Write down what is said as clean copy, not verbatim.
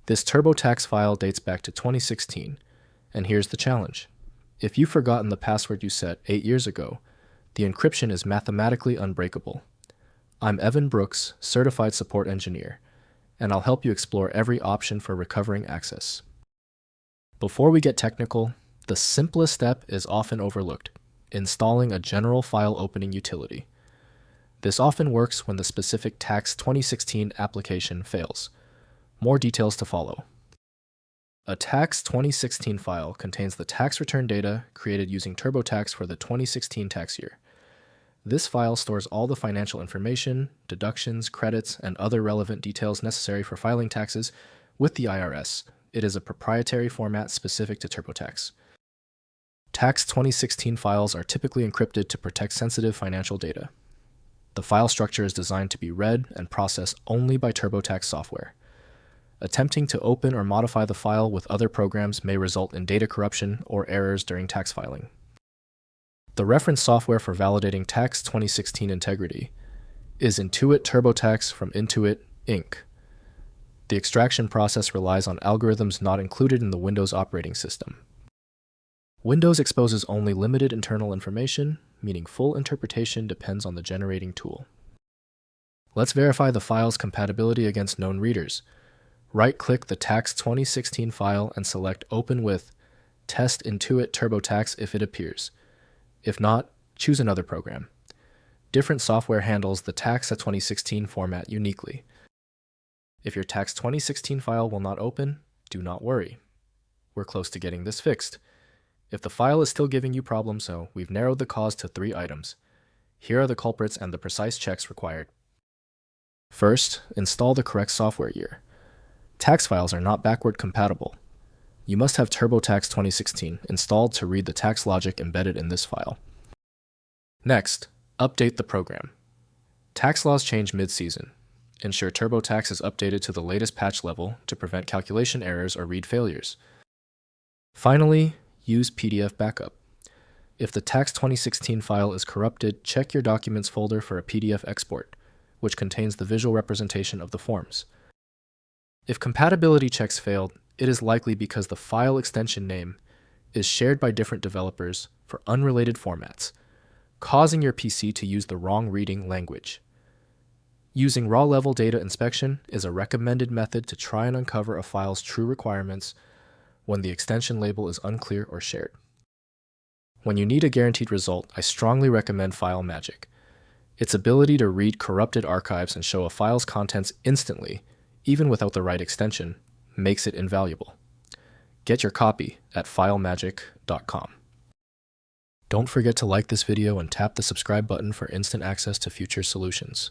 This TurboTax file dates back to 2016, and here's the challenge. If you've forgotten the password you set 8 years ago, the encryption is mathematically unbreakable. I'm Evan Brooks, Certified Support Engineer, and I'll help you explore every option for recovering access. Before we get technical, the simplest step is often overlooked: installing a general file opening utility. This often works when the specific TAX2016 application fails. More details to follow. A TAX2016 file contains the tax return data created using TurboTax for the 2016 tax year. This file stores all the financial information, deductions, credits, and other relevant details necessary for filing taxes with the IRS. It is a proprietary format specific to TurboTax. TAX2016 files are typically encrypted to protect sensitive financial data. The file structure is designed to be read and processed only by TurboTax software. Attempting to open or modify the file with other programs may result in data corruption or errors during tax filing. The reference software for validating TAX2016 integrity is Intuit TurboTax from Intuit, Inc. The extraction process relies on algorithms not included in the Windows operating system. Windows exposes only limited internal information, meaning full interpretation depends on the generating tool. Let's verify the file's compatibility against known readers. Right-click the TAX2016 file and select Open with Test Intuit TurboTax if it appears. If not, choose another program. Different software handles the TAX2016 format uniquely. If your TAX2016 file will not open, do not worry. We're close to getting this fixed. If the file is still giving you problems, we've narrowed the cause to 3 items. Here are the culprits and the precise checks required. First, install the correct software year. Tax files are not backward compatible. You must have TurboTax 2016 installed to read the tax logic embedded in this file. Next, update the program. Tax laws change mid-season. Ensure TurboTax is updated to the latest patch level to prevent calculation errors or read failures. Finally, use PDF backup. If the TAX 2016 file is corrupted, check your Documents folder for a PDF export, which contains the visual representation of the forms. If compatibility checks failed, it is likely because the file extension name is shared by different developers for unrelated formats, causing your PC to use the wrong reading language. Using raw-level data inspection is a recommended method to try and uncover a file's true requirements when the extension label is unclear or shared. When you need a guaranteed result, I strongly recommend File Magic. Its ability to read corrupted archives and show a file's contents instantly, even without the right extension, makes it invaluable. Get your copy at filemagic.com. Don't forget to like this video and tap the subscribe button for instant access to future solutions.